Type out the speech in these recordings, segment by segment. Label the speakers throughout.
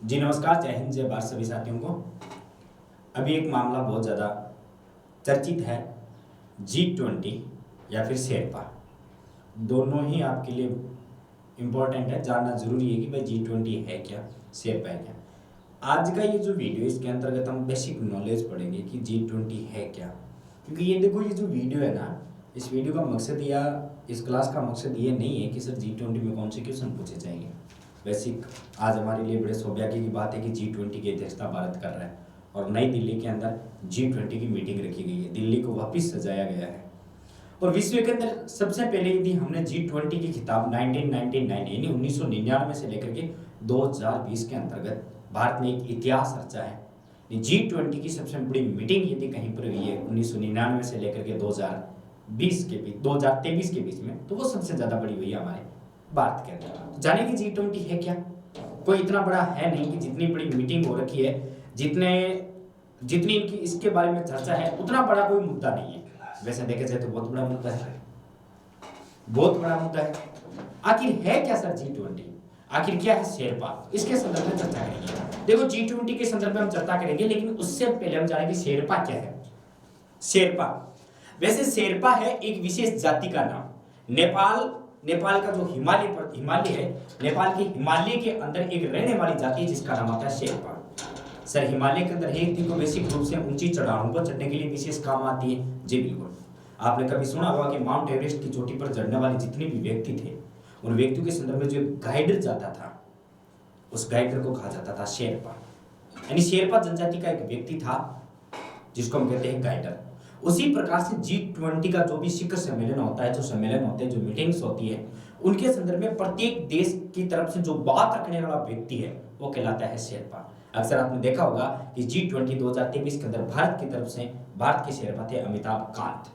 Speaker 1: जी नमस्कार, जय हिंद, जय भारत सभी साथियों को। अभी एक मामला बहुत ज़्यादा चर्चित है, G20 या फिर शेरपा। दोनों ही आपके लिए इम्पोर्टेंट है, जानना ज़रूरी है कि भाई G20 है क्या, शेरपा है क्या। आज का ये जो वीडियो, इसके अंतर्गत हम बेसिक नॉलेज पढ़ेंगे कि G20 है क्या। क्योंकि ये देखो, ये जो वीडियो है ना, इस वीडियो का मकसद या इस क्लास का मकसद ये नहीं है कि सर G20 में कौन से क्वेश्चन पूछे जाएंगे। बेसिक आज हमारे लिए बड़े सौभाग्य की बात है कि G20 की अध्यक्षता भारत कर रहा है और नई दिल्ली के अंदर G20 की मीटिंग रखी गई है। दिल्ली को वापस सजाया गया है और विश्व के अंदर सबसे पहले यदि हमने G20 की खिताब 1999 यानी 1999 से लेकर के 2020 के अंतर्गत भारत ने एक इतिहास रचा है। G20 की सबसे बड़ी मीटिंग यदि कहीं पर हुई है 1999 से लेकर के 2023 के बीच में, तो वो सबसे ज़्यादा बड़ी हुई है हमारे भारत के अंदर। जाने कि G20 है क्या? कोई इतना बड़ा है नहीं कि जितनी बड़ी मीटिंग हो रखी है, जितनी इनकी इसके बारे में चर्चा है, उतना बड़ा कोई मुद्दा नहीं है। वैसे देखा जाए तो बहुत बड़ा मुद्दा है, बहुत बड़ा मुद्दा है। आखिर है क्या सर G20? आखिर क्या है शेरपा? इसके संदर्भ में चर्चा करेंगे। देखो, G20 के संदर्भ में हम चर्चा करेंगे, लेकिन उससे पहले हम जानेंगे शेरपा क्या है। शेरपा, वैसे शेरपा है एक विशेष जाति का नाम। नेपाल का जो हिमालय है, नेपाल के हिमालय के अंदर एक रहने वाली जाति है जिसका नाम आता है शेरपा। सर, हिमालय के अंदर एक व्यक्ति को बेसिक रूप से ऊंची चढ़ानों पर चढ़ने के लिए विशेष काम आती है। जी बिल्कुल, आपने कभी सुना होगा कि माउंट एवरेस्ट की चोटी पर चढ़ने वाले जितने भी व्यक्ति थे, उन व्यक्तियों के संदर्भ में जो गाइडर जाता था, उस गाइडर को कहा जाता था शेरपा। यानी शेरपा जनजाति का एक व्यक्ति था जिसको हम कहते हैं गाइडर। उसी प्रकार से G20 का जो भी शिखर सम्मेलन होता है, जो मीटिंग्स होती है, उनके संदर्भ में प्रत्येक देश की तरफ से जो बात रखने वाला व्यक्ति है वो कहलाता है शेरपा। अक्सर आपने देखा होगा कि G20 2023 के अंदर भारत के शेरपा थे अमिताभ कांत।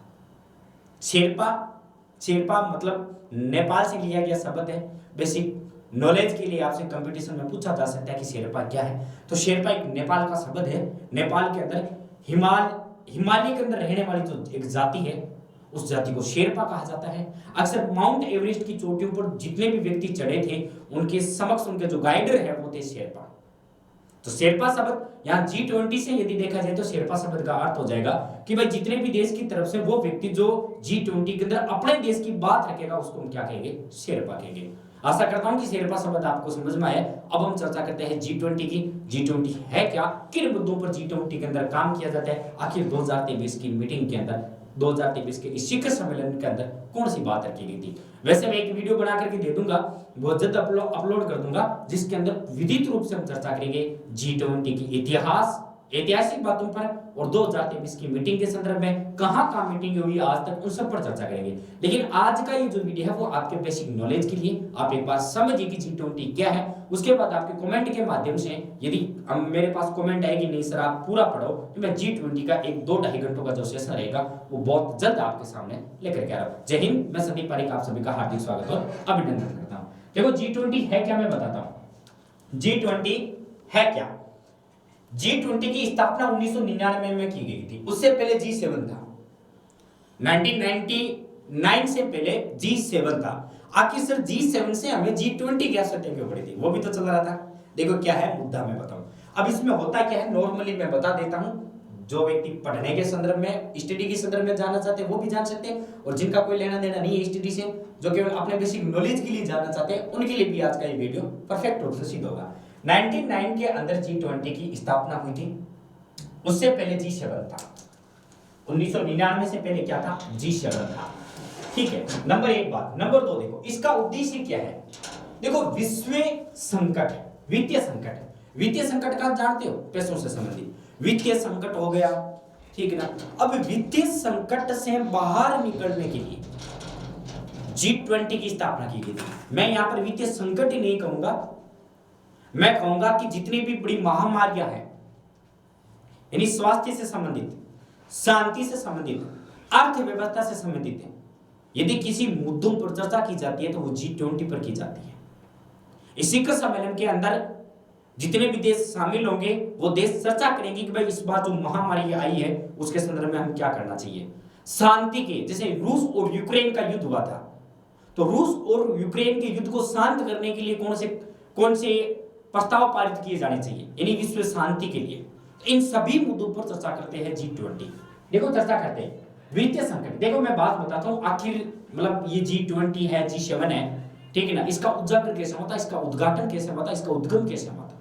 Speaker 1: शेरपा मतलब नेपाल से लिया गया शब्द है। बेसिक नॉलेज के लिए आपसे कंपटीशन में पूछा जा सकता है कि शेरपा क्या है, तो शेरपा एक नेपाल का शब्द है। नेपाल के अंदर हिमालय के अंदर रहने वाली जो एक जाति है, उस जाति को शेरपा कहा जाता है। अक्सर माउंट एवरेस्ट की चोटियों पर जितने भी व्यक्ति चढ़े थे, उनके समक्ष उनके जो गाइडर है वो थे शेरपा। तो शेरपा शब्द यहाँ G20 से यदि देखा जाए तो शेरपा शब्द का अर्थ हो जाएगा कि भाई जितने भी देश की तरफ से वो व्यक्ति जो G20 के अंदर अपने देश की बात रखेगा, उसको हम क्या कहेंगे? शेरपा कहेंगे। आशा करता हूं कि शेरपा शब्द आपको समझ में आया। अब हम चर्चा करते हैं G20 की। G20 है क्या, किन मुद्दों पर G20 के अंदर काम किया जाता है, आखिर 2023 की मीटिंग के अंदर, 2023 के इस शिखर सम्मेलन के अंदर कौन सी बात रखी गई थी। वैसे मैं एक वीडियो बना करके दे दूंगा, बहुत जल्द अपलोड कर दूंगा, जिसके अंदर विधित रूप से हम चर्चा करेंगे G20 की ऐतिहासिक बातों पर और 2023 की मीटिंग के संदर्भ में कहां मीटिंग हुई आज तक, उन सब पर चर्चा करेंगे। लेकिन आज का ये जो वीडियो है वो आपके बेसिक नॉलेज के लिए, आप एक बार समझिए कि G20 क्या है। उसके बाद आपके कमेंट के माध्यम से, यदि मेरे पास कमेंट आएगी नहीं सर आप पूरा पढ़ो, तो मैं G20 का एक 2-2.5 घंटों का जो सेशन रहेगा वो बहुत जल्द आपके सामने लेकर के आ रहा हूं। जय हिंद, मैं संदीप पारिक आप सभी का हार्दिक स्वागत और अभिनंदन करता हूं। देखो, G20 है क्या मैं बताता हूं। G20 है क्या? G20 की स्थापना 1999 में की गई थी। उससे पहले G7 था। 1999 से पहले G7 था। आखिर सर G7 से हमें G20 क्या आवश्यकता क्यों पड़ी थी? वो भी तो चल रहा था। देखो क्या है मुद्दा, मैं बताऊं। अब इसमें होता क्या है, नॉर्मली मैं बता देता हूं। जो व्यक्ति पढ़ने के संदर्भ में, स्टडी के संदर्भ में जानना चाहते हैं वो भी जान सकते हैं, और जिनका कोई लेना देना नहीं है स्टडी से, जो केवल अपने बेसिक नॉलेज के लिए जानना चाहते हैं, उनके लिए भी आज का ये वीडियो परफेक्ट रूप से सिद्ध होगा। 99 के अंदर G20 की स्थापना हुई थी। उससे पहले G7 था। 1999 से पहले क्या था? G7 था। ठीक है, नंबर 1 बात। नंबर 2 देखो, इसका उद्देश्य क्या है। देखो, वित्तीय संकट वित्तीय संकट का जानते हो, पैसों से संबंधित वित्तीय संकट हो गया, ठीक है ना। अब वित्तीय संकट से बाहर निकलने के लिए G20 की स्थापना की गई थी। मैं यहां पर वित्तीय संकट ही नहीं कहूंगा, मैं कहूंगा कि जितनी भी बड़ी महामारियां हैं, यानी स्वास्थ्य से संबंधित, शांति से संबंधित, अर्थव्यवस्था से संबंधित है, यदि किसी मुद्दों पर चर्चा की जाती है तो वो G20 पर की जाती है। इस शिखर सम्मेलन के अंदर जितने भी देश शामिल होंगे, वो देश चर्चा करेंगे कि भाई इस बार जो महामारी आई है उसके संदर्भ में हम क्या करना चाहिए। शांति के, जैसे रूस और यूक्रेन का युद्ध हुआ था, तो रूस और यूक्रेन के युद्ध को शांत करने के लिए कौन से प्रस्ताव पारित किए जाने चाहिए, यानी विश्व शांति के लिए। तो इन सभी मुद्दों पर चर्चा करते हैं G20। देखो चर्चा करते हैं वित्तीय संकट। देखो मैं बात बताता हूँ, आखिर मतलब ये G20 है, G7 है, ठीक है ना, इसका उजागर कैसे होता, इसका उद्घाटन कैसे होता, इसका उद्गम कैसे होता।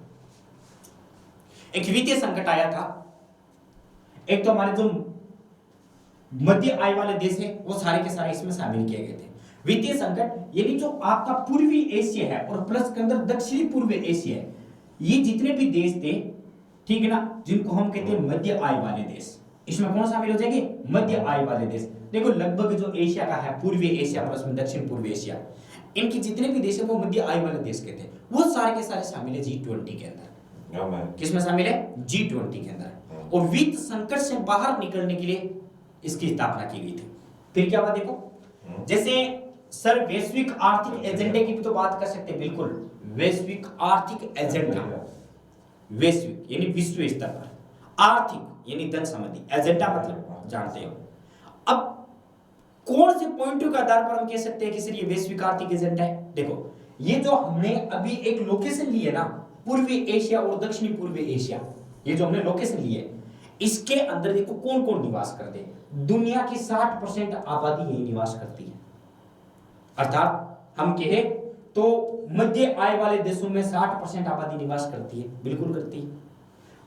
Speaker 1: एक वित्तीय संकट आया था, एक तो हमारे जो मध्य आय वाले देश है वो सारे के सारे इसमें शामिल किए गए थे। वित्तीय संकट यानी जो आपका पूर्वी एशिया है और प्लस के अंदर दक्षिणी पूर्व एशिया है, ये जितने भी देश थे, ठीक है ना, जिनको हम कहते हैं मध्य आय वाले देश, इसमें कौन शामिल हो जाएंगे, मध्य आय वाले देश। देखो लगभग जो एशिया का है, पूर्वी एशिया प्लस में दक्षिण पूर्व एशिया, इनके जितने भी देश है वो मध्य आय वाले देश के थे, वो सारे के सारे शामिल है G20 के अंदर। किसमें शामिल है, G20 के अंदर। और वित्त संकट से बाहर निकलने के लिए इसकी स्थापना की गई थी। फिर क्या हुआ देखो, जैसे सर वैश्विक आर्थिक एजेंडे की भी तो बात कर सकते हैं, बिल्कुल वैश्विक आर्थिक एजेंडा, वैश्विक यानी विश्व स्तर पर, आर्थिक यानी धन संबंधी, एजेंडा मतलब जानते हो। अब कौन से पॉइंटों के आधार पर हम कह सकते हैं कि सर ये वैश्विक आर्थिक एजेंडा है। देखो ये जो हमने अभी एक लोकेशन ली है ना, पूर्वी एशिया और दक्षिणी पूर्वी एशिया, ये जो हमने लोकेशन ली है, इसके अंदर देखो कौन कौन निवास करते हैं। दुनिया की 60% आबादी यही निवास करती है, अर्थात हम कहे तो मध्य आय वाले देशों में 60% आबादी निवास करती है, बिल्कुल करती है।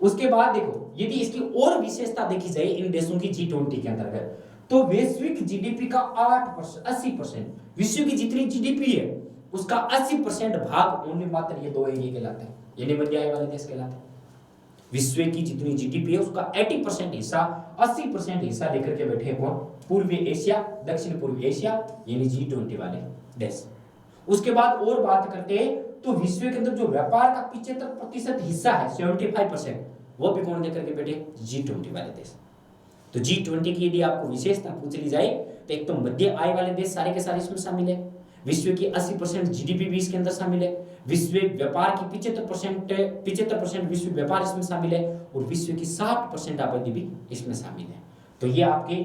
Speaker 1: उसके बाद देखो यदि इसकी और विशेषता देखी जाए इन देशों की G20 के अंतर्गत, तो वैश्विक जीडीपी का 80%, विश्व की जितनी जीडीपी है उसका 80% भाग ओनली मात्र ये दो एरिया कहलाते हैं, यानी मध्य आय वाले देश कहलाते हैं। विश्व की जितनी जीडीपी है उसका 80% हिस्सा, 80% हिस्सा लेकर के बैठे कौन, पूर्वी एशिया, दक्षिण पूर्व एशिया, यानी G20 वाले देश। उसके बाद और बात करते हैं तो विश्व के अंदर जो व्यापार का 75% हिस्सा है, 75%, वो भी कौन लेकर के बैठे, G20 वाले देश। तो G20 की यदि आपको विशेषता पूछ ली जाए तो एक तो मध्य आय वाले देश सारे के सारे इसमें शामिल है, विश्व की 80% जीडीपी भी इसके अंदर शामिल है, विश्व व्यापार की 75% विश्व व्यापार इसमें शामिल है, और विश्व की 60% आबादी भी इसमें शामिल है। तो ये आपके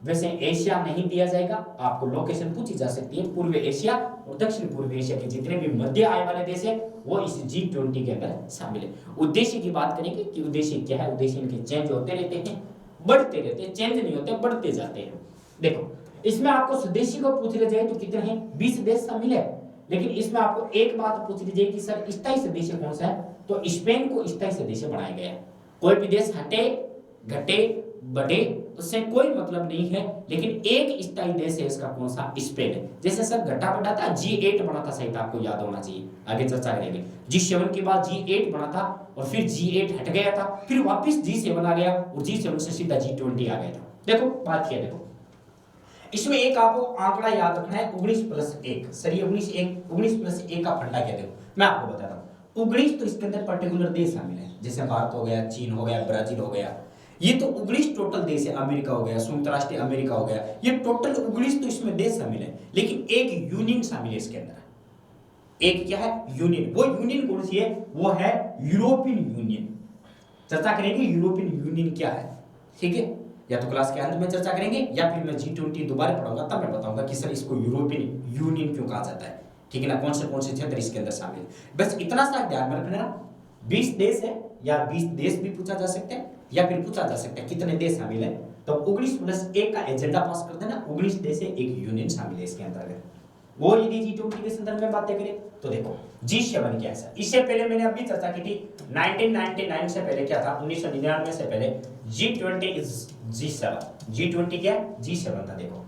Speaker 1: वैसे एशिया नहीं दिया जाएगा, आपको लोकेशन पूछी जा सकती है, पूर्व एशिया और दक्षिण पूर्व एशिया के जितने भी मध्य आय वाले देश है वो इस G20 के अंदर शामिल है। उद्देश्य की बात करेंगे कि उद्देश्य क्या है, उद्देश्य इनके चेंज होते रहते हैं, बढ़ते रहते हैं, चेंज नहीं होते, बढ़ते जाते हैं। देखो इसमें आपको स्वदेशी को पूछ लिया जाए तो कितने हैं, 20 देश शामिल है, लेकिन इसमें आपको एक बात पूछ ली जाए कि सर स्थायी सदस्य कौन सा है, तो स्पेन को स्थायी सदस्य बनाया गया है। कोई भी देश हटे घटे बढ़े उससे कोई मतलब नहीं है, लेकिन एक स्थायी देश है इसका, कौन सा, स्पेन है। जैसे सर घटा बढ़ा था, G8 बना था, सही था, आपको याद होना चाहिए, आगे चर्चा करेंगे। G7 के बाद G8 बना था और फिर G8 हट गया था, फिर वापस G7 आ गया और G7 से सीधा G20 आ गया था। देखो बात क्या, देखो इसमें एक आपको आंकड़ा याद रखना है, 19+1। सर ये 19+1 का फंडा क्या, देखो मैं आपको बताता हूँ। 19 तो इसके अंदर पर्टिकुलर देश शामिल है, जैसे भारत हो गया, चीन हो गया, ब्राजील हो गया, ये तो 19 टोटल देश है, अमेरिका हो गया, संयुक्त राष्ट्र अमेरिका हो गया, ये टोटल 19 तो इसमें देश शामिल है, लेकिन एक यूनियन शामिल है इसके अंदर। एक क्या है, यूनियन। वो यूनियन कौन सी है, वो है यूरोपियन यूनियन। चर्चा करेंगे यूरोपियन यूनियन क्या है, ठीक है, या तो क्लास के अंत में चर्चा करेंगे या फिर मैं G20 दोबारा पढ़ाऊंगा, तब मैं बताऊंगा कि सर इसको यूरोपियन यूनियन क्यों कहा जाता है, ठीक है ना, कौन से क्षेत्र इसके अंदर शामिल है। बस इतना सा ध्यान में रखना, 20 देश है, या 20 देश भी पूछा जा सकता है, या फिर पूछा जा सकता है कितने देश शामिल है, तो 19+1 का एजेंडा पास कर देना, 19 देश है, एक यूनियन शामिल है इसके अंतर्गत। और यदि G20 के संदर्भ में बातें करें तो देखो G7 क्या है। इससे पहले मैंने अभी चर्चा की थी, 1999 से पहले क्या था, 1999 से पहले G20 इज G7। G20 क्या है, G7 था। देखो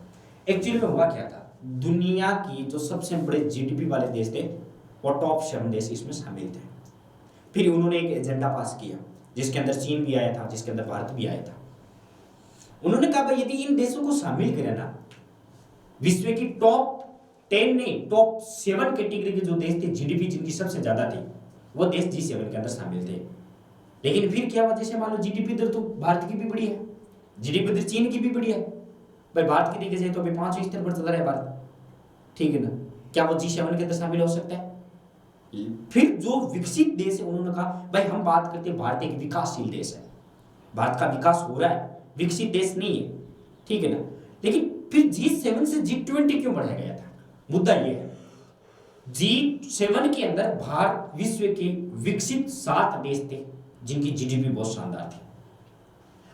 Speaker 1: एक्चुअली में हुआ क्या था, दुनिया की जो सबसे बड़े जीडीपी वाले देश थे वो टॉप 7 देश इसमें शामिल थे। फिर उन्होंने एक एजेंडा पास किया जिसके अंदर चीन भी आया था, जिसके अंदर भारत भी आया था। उन्होंने कहा भाई यदि इन देशों को शामिल करें ना, विश्व की टॉप 10 नहीं, टॉप 7 कैटेगरी के जो देश थे, जीडीपी जिनकी सबसे ज्यादा थी, वो देश G7 के अंदर शामिल थे। लेकिन फिर क्या हुआ, जैसे मान लो जीडीपी दर तो भारत की भी बड़ी है, जीडीपी दर चीन की भी बड़ी है, भाई भारत की देखिए जाए तो अभी 5वें स्तर पर चल रहा है भारत, ठीक है ना, क्या वो G7 के अंदर शामिल हो सकता है। फिर जो विकसित देश है उन्होंने कहा भाई हम बात करते हैं, भारत एक विकासशील देश है, भारत का विकास हो रहा है, विकसित देश नहीं है, ठीक है ना। लेकिन फिर G7 से G20 क्यों बढ़ाया गया था, मुद्दा ये है, G7 के अंदर भारत विश्व के विकसित 7 देश थे जिनकी जीडीपी बहुत शानदार थी।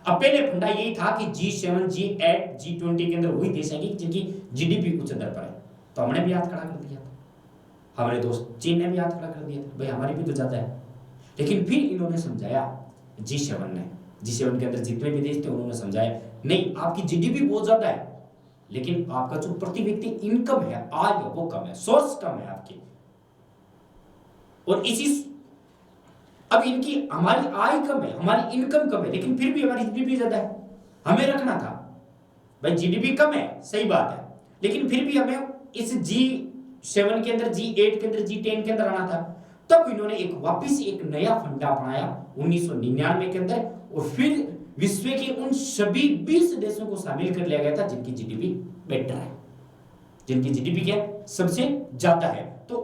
Speaker 1: अब पहले फंडा यही था कि G7, G8, G20 के अंदर वही देश हैं जिनकी जीडीपी उच्च दर पर है। तो हमने भी हाथ खड़ा कर दिया था, हमारे दोस्त चीन ने भी हाथ खड़ा कर दिया था, भाई हमारी भी तो ज्यादा है। लेकिन फिर इन्होंने समझाया, G7 के अंदर जितने भी देश थे उन्होंने समझाया, नहीं आपकी जीडीपी बहुत ज्यादा है लेकिन आपका जो प्रति व्यक्ति इनकम है, आय है, वो कम है, सोर्स कम है आपकी। और इसी अब इनकी हमारी आय कम है, हमारी इनकम कम है, लेकिन फिर भी हमारी जीडीपी ज्यादा है। हमें रखना था भाई जीडीपी कम है, सही बात है, लेकिन फिर भी हमें इस G7 के अंदर, G8 के अंदर, G10 के अंदर आना था। तब इन्होंने वापिस एक नया फंडा अपनाया 1999 के अंदर, और फिर विश्व के उन सभी 20 देशों को शामिल कर लिया गया था जिनकी जीडीपी बेटर है, जिनकी जीडीपी क्या सबसे ज्यादा है। तो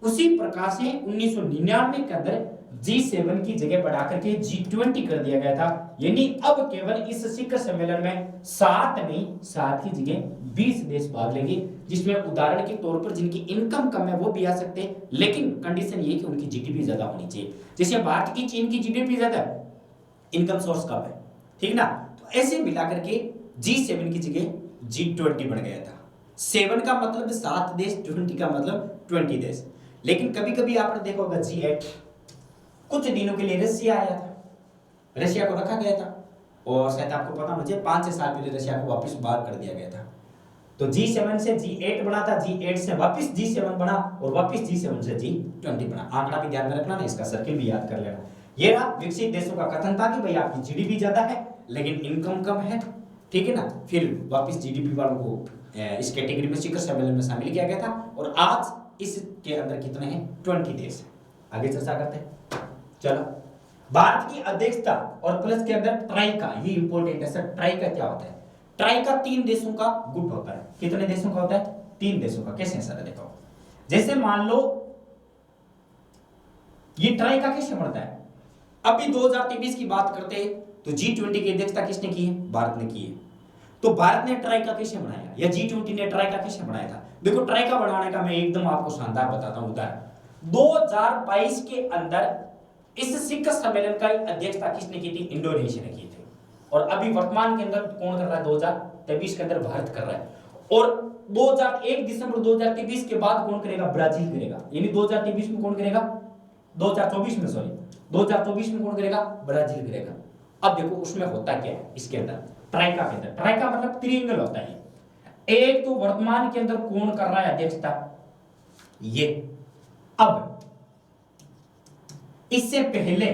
Speaker 1: उसी प्रकार से 1999 के अंदर G7 की जगह बढ़ाकर के G20 कर दिया गया था। यानी अब केवल इस शिखर सम्मेलन में 7 नहीं, 7 की जगह 20 देश भाग लेंगे, जिसमें उदाहरण के तौर पर जिनकी इनकम कम है वो भी आ सकते हैं, लेकिन कंडीशन ये कि उनकी जीडीपी ज्यादा होनी चाहिए। जैसे भारत की, चीन की जीडीपी ज्यादा है, इनकम सोर्स कम है, ठीक ना। तो ऐसे मिलाकर के G7 की जगह G20 बढ़ गया था। 7 का मतलब 7 देश, 20 का मतलब 20 देश। लेकिन कभी कभी आपने देखा होगा G8 कुछ दिनों के लिए रशिया आया था, रशिया को रखा गया था, और शायद आपको पता, मुझे 5-6 साल पहले रशिया को वापस बाहर कर दिया गया था। तो G7 से G8 बना था, G8 से वापस G7 बना, और वापस G7 से G20 बना। आंकड़ा भी ध्यान में रखना ना, इसका सर्किल भी याद कर लेना। ये रहा विकसित देशों का कथन था कि भाई आपकी जीडीपी ज्यादा है लेकिन इनकम कम है, ठीक है ना। फिर वापस जीडीपी वालों को इस कैटेगरी में शिखर सम्मेलन में शामिल किया गया था, और आज इसके अंदर कितने हैं, 20 देश। आगे चर्चा करते हैं। चलो, भारत की अध्यक्षता और प्लस के अंदर ट्राइका, ये इंपॉर्टेंट है सर। ट्राइका क्या होता है? ट्राइका 3 देशों का गुट होता है। कितने देशों का होता है? 3 देशों का। कैसे सर? देखो, जैसे मान लो ये ट्राइका कैसे बनता है? अभी 2023 की बात करते हैं तो G20 की अध्यक्षता किसने की है? भारत ने की है। तो भारत ने ट्राइका कैसे बनाया, या G20 ने ट्राइका कैसे बनाया था? देखो, ट्राइका बनाने का मैं एकदम आपको शानदार बताता हूं उदाहरण। 2022 के अंदर इस शिखर सम्मेलन का अध्यक्षता किसने की थी? इंडोनेशिया ने की थी। और अभी वर्तमान के अंदर कौन कर रहा है? 2023 के अंदर भारत कर रहा है। और 1 दिसंबर 2023 के बाद कौन करेगा? ब्राजील करेगा। यानी 2023 में कौन करेगा? 2024 में, सॉरी 2024 में कौन करेगा? ब्राजील करेगा। अब देखो उसमें होता क्या है इसके अंदर, ट्राइका के अंदर। ट्राइका मतलब त्रिएंगल होता है। एक तो वर्तमान के अंदर कौन कर रहा है अध्यक्षता? ये। अब इससे पहले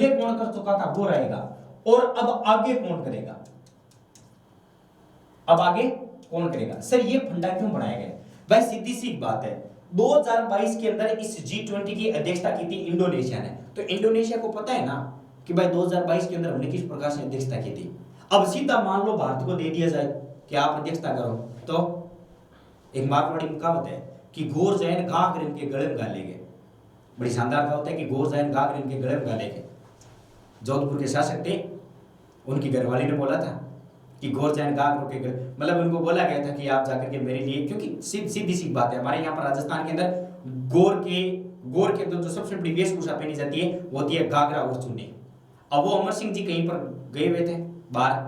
Speaker 1: कौन कर चुका था? वो रहेगा। और अब आगे कौन करेगा? अब आगे कौन करेगा? सर ये फंडा क्यों बनाया गया? भाई सीधी सी बात है, 2022 के अंदर इस G20 की अध्यक्षता की थी इंडोनेशिया ने। तो इंडोनेशिया को पता है ना कि भाई 2022 के अंदर हमने किस प्रकार से अध्यक्षता की थी। अब सीधा मान लो भारत को दे दिया जाए कि आप अध्यक्षता करो, तो एक मारवाड़ी में कहावत है कि गोर जैन घाघ इनके गले में गालेंगे। बड़ी शानदार कहावत है कि गोर जैन घाघ इनके गले में गालेंगे। जोधपुर के शासक थे, उनकी घरवाली ने बोला था कि गोर जैन घाघ के गले, मतलब उनको बोला गया था कि आप जाकर के मेरे लिए, क्योंकि सीधी सी बात है, हमारे यहाँ पर राजस्थान के अंदर गोर के अंदर जो सबसे बड़ी वेशभूषा पहनी जाती है वो होती है घाघरा और चुन्नी। अब वो अमर सिंह जी कहीं पर गए हुए थे बाहर,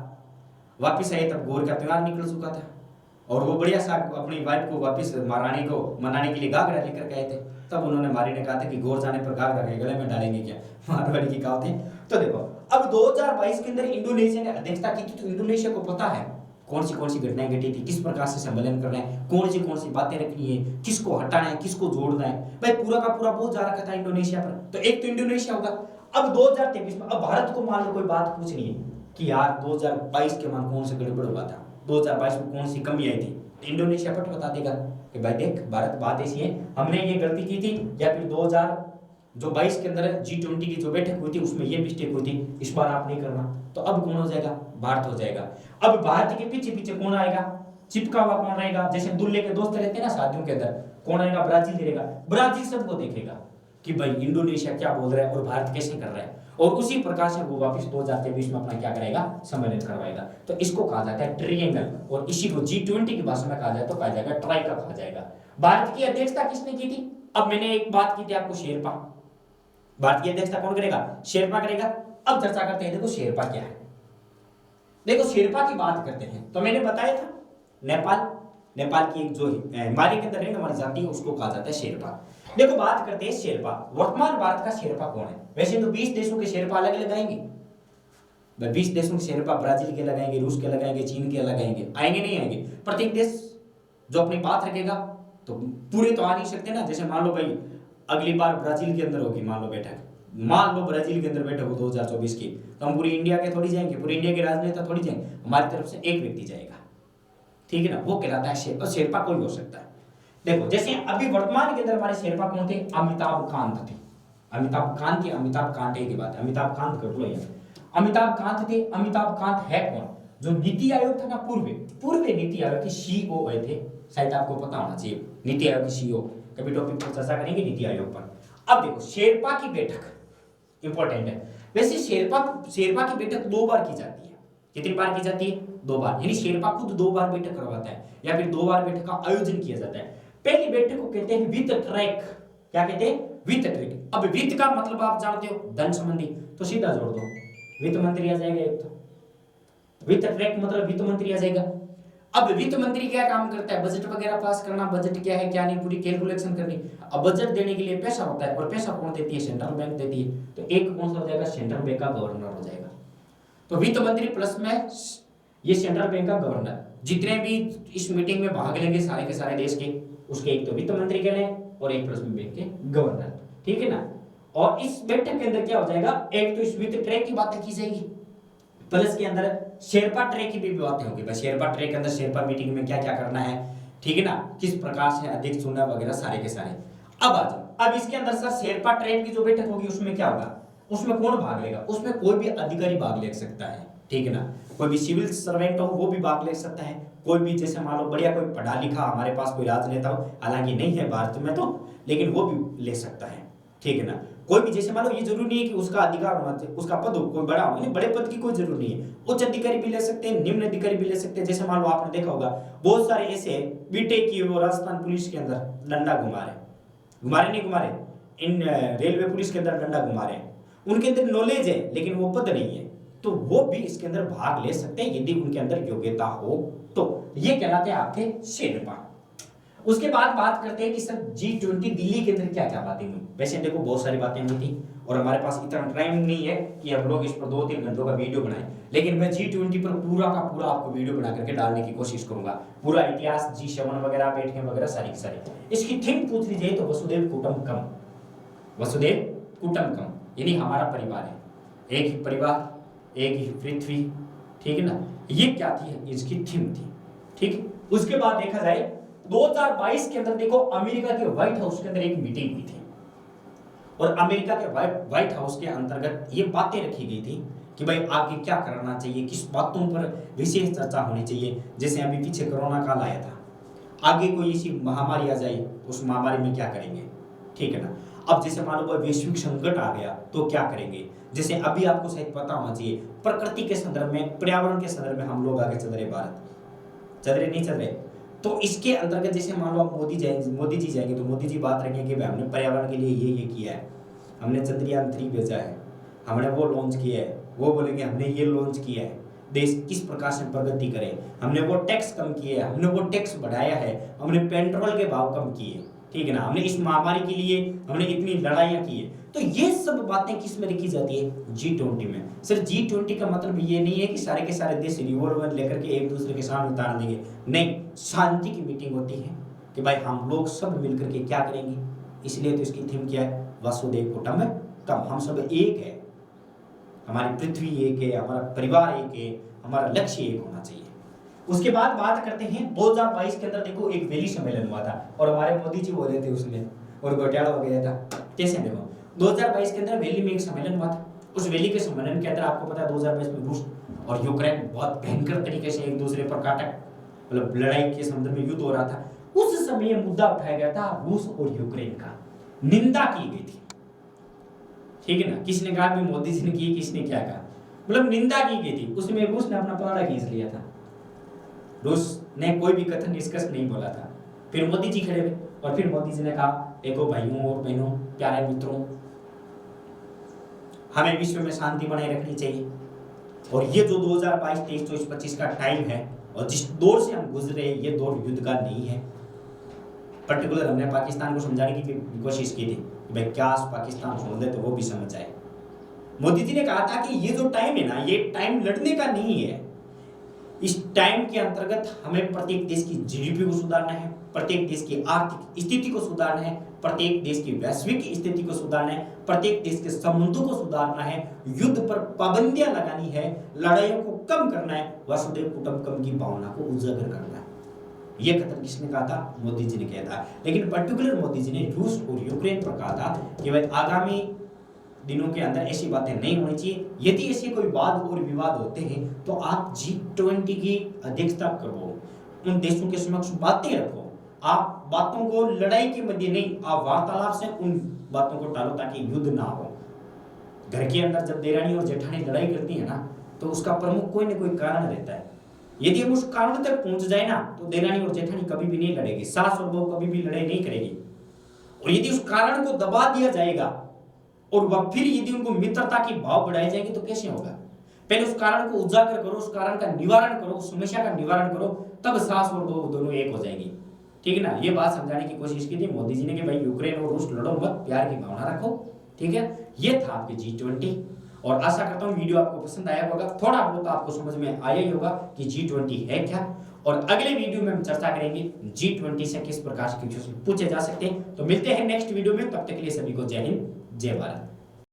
Speaker 1: वापिस आए तब गोर का त्योहार निकल चुका था, और वो बढ़िया सा अपनी वाइफ को वापिस महारानी को मनाने के लिए घाघरा लेकर गए थे। तब उन्होंने मारी ने कहा था कि गोर जाने पर घाघरा के गले में डालेंगे क्या, मारवाड़ी की कहावत है। तो देखो, अब 2022 के अंदर इंडोनेशिया ने अध्यक्षता की थी, तो इंडोनेशिया को पता है कौन सी घटनाएं घटी थी, किस प्रकार से सम्मेलन करना है, कौन सी बातें रखनी है, किसको हटाना है, किसको जोड़ना है। भाई पूरा का पूरा बोझ जा रखा था इंडोनेशिया पर। तो एक तो इंडोनेशिया होगा। अब 2023 में अब भारत को मान लो कोई बात पूछनी है कि यार 2022 के मान कौन से गड़बड़ हुआ था, 2022 में कौन सी कमी आई थी, तो इंडोनेशिया पट बता देगा कि भाई देख भारत बात ऐसी है, हमने ये गलती की थी, या फिर 2022 के अंदर G20 की जो बैठक हुई थी उसमें ये मिस्टेक हुई थी, इस बार आप नहीं करना। तो अब कौन हो जाएगा? भारत हो जाएगा। अब भारत के पीछे पीछे कौन आएगा? चिपका हुआ कौन रहेगा? जैसे दुल्हे के दोस्त रहते हैं ना शादियों के अंदर, कौन आएगा? ब्राजील रहेगा। ब्राजील सबको देखेगा कि भाई इंडोनेशिया क्या बोल रहा है और भारत कैसे कर रहा है, और उसी प्रकार से वो वापस 2023 में अपना क्या करेगा? सम्मेलन करवाएगा। तो इसको कहा जाता है ट्रायंगल, और इसी को G20 की भाषा में कहा जाए तो कहा जाएगा ट्राइका कहा जाएगा। भारत की अध्यक्षता किसने की थी? अब मैंने एक बात की थी आपको, शेरपा। भारत की अध्यक्षता कौन करेगा? शेरपा करेगा। अब चर्चा करते हैं, देखो शेरपा क्या है। देखो शेरपा की बात करते हैं तो मैंने बताया था नेपाल, नेपाल की एक जो हिमालय के अंदर है हमारी जाति है, उसको कहा जाता है शेरपा। देखो बात करते हैं शेरपा, वर्तमान भारत का शेरपा कौन है? वैसे तो 20 देशों के शेरपा अलग लगाएंगे, 20 देशों के शेरपा ब्राजील के लगाएंगे, रूस के लगाएंगे, चीन के लगाएंगे, आएंगे नहीं आएंगे? प्रत्येक देश जो अपनी बात रखेगा, तो पूरे तो आ नहीं सकते ना। जैसे मान लो भाई अगली बार ब्राजील के अंदर होगी, मान लो बैठक, मान लो ब्राजील के अंदर बैठक हो 2024 की, तो हम पूरी इंडिया के थोड़ी जाएंगे, पूरी इंडिया के राजनेता थोड़ी जाएंगे, हमारी तरफ से एक व्यक्ति जाएगा, ठीक है ना, वो कहलाता है शेरपा। शेरपा कोई हो सकता है। देखो जैसे अभी वर्तमान के अंदर हमारे शेरपा कौन थे? अमिताभ कांत थे। अमिताभ कांत की अमिताभ कांटे की बात है, अमिताभ कांत कर लो, अमिताभ कांत थे। अमिताभ कांत है कौन? जो नीति आयोग था ना, पूर्व नीति आयोग के सीईओ थे, शायद आपको पता होना चाहिए, नीति आयोग के सीईओ। कभी टॉपिक पर चर्चा करेंगे नीति आयोग पर। अब देखो शेरपा की बैठक इंपॉर्टेंट है। वैसे शेरपा की बैठक 2 बार की जाती है। कितनी बार की जाती है? 2 बार। यानी शेरपा खुद 2 बार बैठक करवाता है या फिर 2 बार बैठक का आयोजन किया जाता है। पहली बैठक को कहते हैं वित्त ट्रैक। क्या कहते हैं? वित्त ट्रैक। अब वित्त का मतलब आप जानते हो, धन संबंधी, तो सीधा जोड़ दो, वित्त मंत्री आ जाएगा एक। तो वित्त ट्रैक मतलब वित्त मंत्री आ जाएगा। अब वित्त मंत्री क्या काम करता है? बजट वगैरह पास करना, बजट क्या है क्या नहीं पूरी कैलकुलेशन करनी। अब बजट देने के लिए पैसा होता है, और पैसा कौन देती है? सेंट्रल बैंक देती है। तो एक कौन सा हो जाएगा? सेंट्रल बैंक का गवर्नर हो जाएगा। तो वित्त मंत्री प्लस में ये सेंट्रल बैंक का गवर्नर, जितने भी इस मीटिंग में भाग लेंगे सारे के सारे देश के, उसके एक तो वित्त मंत्री कहले और एक प्लस में बैंक के गवर्नर, ठीक है ना। और इस बैठक के अंदर क्या हो जाएगा? एक तो इस वित्त ट्रैक की बातें की जाएगी, प्लस के अंदर शेरपा ट्रैक की भी बातें होगी। बस शेरपा ट्रैक के अंदर शेरपा मीटिंग में क्या क्या करना है, ठीक है ना, किस प्रकार से अध्यक्ष चुनना वगैरह सारे के सारे। अब आ जाओ, अब इसके अंदर सर शेरपा ट्रैक की जो बैठक होगी उसमें क्या होगा? उसमें कौन भाग लेगा? उसमें कोई भी अधिकारी भाग ले सकता है, ठीक है ना। कोई भी सिविल सर्वेंट हो वो भी भाग ले सकता है, कोई भी जैसे मान लो बढ़िया कोई पढ़ा लिखा हमारे पास कोई राजनेता हो, हालांकि नहीं है भारत में तो, लेकिन वो भी ले सकता है, ठीक है ना। कोई भी जैसे मान लो ये जरूरी नहीं है कि उसका अधिकार होना चाहिए, उसका पद हो कोई बड़ा हो, बड़े पद की कोई जरूरत नहीं है। उच्च अधिकारी भी ले सकते हैं, निम्न अधिकारी भी ले सकते हैं। जैसे मान लो आपने देखा होगा बहुत सारे ऐसे बीटेक की वो राजस्थान पुलिस के अंदर डंडा घुमा रहे, इन रेलवे पुलिस के अंदर डंडा घुमा रहे, उनके अंदर नॉलेज है लेकिन वो पद नहीं है, तो वो भी इसके अंदर भाग ले सकते हैं यदि उनके अंदर योग्यता हो तो। ये कहलाते हैं आपके शेरपा। उसके बाद बात करते हैं कि सर G20 दिल्ली के अंदर क्या क्या बातें हुई। वैसे देखो बहुत सारी बातें हुई थी और हमारे पास इतना टाइम नहीं है कि हम लोग इस पर 2-3 घंटों का वीडियो बनाएं, लेकिन मैं G20 पर पूरा का पूरा आपको वीडियो बना करके डालने की कोशिश करूंगा। पूरा इतिहास, G7 वगैरह, बैठकें वगैरह सारी की सारी। इसकी थीम पूछ लीजिए तो वसुधैव कुटुंबकम, वसुधैव कुटुंबकम, यानी हमारा परिवार है, एक ही परिवार, एक ही पृथ्वी, ठीक है ना। ये क्या थी? इसकी थीम थी, ठीक। उसके बाद देखा जाए 2022 के अंदर देखो अमेरिका के व्हाइट हाउस के अंदर एक मीटिंग हुई थी और अमेरिका के व्हाइट हाउस के अंतर्गत ये बातें रखी गई थी कि भाई आगे क्या करना चाहिए, किस बातों पर विशेष चर्चा होनी चाहिए। जैसे अभी पीछे कोरोना काल आया था, आगे कोई ऐसी महामारी आ जाए उस महामारी में क्या करेंगे, ठीक है ना। अब जैसे मान लो वैश्विक संकट आ गया तो क्या करेंगे। जैसे अभी आपको शायद पता होना चाहिए प्रकृति के संदर्भ में, पर्यावरण के संदर्भ में हम लोग आगे चल रहे, भारत चल रहे नहीं चल रहे। तो इसके अंतर्गत जैसे मान लो मोदी जी जाएंगे तो मोदी जी बात रखेंगे कि हमने पर्यावरण के लिए ये किया है, हमने चंद्रयान 3 भेजा है, हमने वो लॉन्च किया है, वो बोलेंगे हमने ये लॉन्च किया है, देश किस प्रकार से प्रगति करे, हमने वो टैक्स कम किए, हमने वो टैक्स बढ़ाया है, हमने पेट्रोल के भाव कम किए, ठीक है ना, हमने इस महामारी के लिए हमने इतनी लड़ाइयाँ की है। तो ये सब बातें किस में लिखी जाती है? G20 में। सर G20 का मतलब ये नहीं है कि सारे के सारे देश रिवॉल्वर लेकर के एक दूसरे के सामने उतार देंगे, नहीं, शांति की मीटिंग होती है कि भाई हम लोग सब मिलकर के क्या करेंगे। इसलिए तो इसकी थीम क्या है? वसुधैव कुटुंबकम, हम सब एक है, हमारी पृथ्वी एक है, हमारा परिवार एक है, हमारा लक्ष्य एक होना चाहिए। उसके बाद बात करते हैं 2022 के अंदर देखो एक वैली सम्मेलन हुआ था और हमारे मोदी जी बोले थे उसमें और घोटाला हो गया था। कैसे देखो 2022 के अंदर वैली में एक सम्मेलन हुआ था, उस वैली के सम्मेलन के अंदर आपको पता है 2022 में रूस और यूक्रेन बहुत भयंकर तरीके से एक दूसरे पर काटक मतलब लड़ाई के संदर्भ में युद्ध हो रहा था। उस समय मुद्दा उठाया गया था रूस और यूक्रेन का, निंदा की गई थी, ठीक है ना। किसने कहा भी मोदी जी ने की, किसने क्या कहा, मतलब निंदा की गई थी। उसमें रूस ने अपना पलड़ा खींच लिया था, रूस ने कोई भी कथन निष्कर्ष नहीं बोला था। फिर मोदी जी खड़े हुए और फिर मोदी जी ने कहा, देखो भाइयों और बहनों, प्यारे मित्रों, हमें विश्व में शांति बनाए रखनी चाहिए और ये जो 2022, 23, 24, 25 का टाइम है और जिस दौर से हम गुजरे, ये दौर युद्ध का नहीं है। पर्टिकुलर हमने पाकिस्तान को समझाने की कोशिश की थी कि भाई क्या पाकिस्तान छोड़ दे तो वो भी समझ आए। मोदी जी ने कहा था कि ये जो टाइम है ना, ये टाइम लड़ने का नहीं है। इस टाइम के अंतर्गत हमें प्रत्येक देश की जीडीपी को सुधारना है, प्रत्येक देश की आर्थिक स्थिति को सुधारना है, प्रत्येक देश की वैश्विक स्थिति को सुधारना है, प्रत्येक देश के संबंधों को सुधारना है, युद्ध पर पाबंदियां लगानी है, लड़ाइयों को कम करना है, वसुधैव कुटुंबकम की भावना को उजागर करना है। ये कथन किसने कहा था? मोदी जी ने कहा था। लेकिन पर्टिकुलर मोदी जी ने रूस और यूक्रेन पर कहा था कि भाई आगामी दिनों के अंदर ऐसी बातें नहीं होनी चाहिए। यदि ऐसे कोई वाद और विवाद होते हैं तो आप G20 की अध्यक्षता करो, उन देशों के समक्ष बातें रखो। आप बातों को लड़ाई के मध्य नहीं, आप वार्तालाप से उन बातों को टालो ताकि युद्ध ना हो। घर के अंदर जब देरानी और जेठानी लड़ाई करती है ना, तो उसका प्रमुख कोई ना कोई कारण रहता है। यदि हम उस कारण तक पहुंच जाए ना, तो देरानी और जेठानी कभी भी नहीं लड़ेगी, सास और बहू कभी भी लड़ाई नहीं करेगी। और यदि उस कारण को दबा दिया जाएगा और वह फिर यदि उनको मित्रता की भाव बढ़ाए जाएंगे तो कैसे होगा? पहले उस कारण को उजागर करो, उस कारण का निवारण करो, उस समस्या का निवारण करो, तब सास और बहू दोनों एक हो जाएंगी। ठीक है ना? ये बात समझाने की कोशिश की थी मोदी जी ने कि भाई यूक्रेन और रूस लड़ो मत, प्यार की भावना रखो। ठीक है, ये था आपके G20 और आशा करता हूँ वीडियो आपको पसंद आया होगा, थोड़ा बहुत आपको समझ में आया ही होगा कि G20 है क्या। और अगले वीडियो में हम चर्चा करेंगे G20 से किस प्रकार के क्वेश्चन पूछे जा सकते हैं। तो मिलते हैं नेक्स्ट वीडियो में, तब तक के लिए सभी को जय हिंद, जय भारत।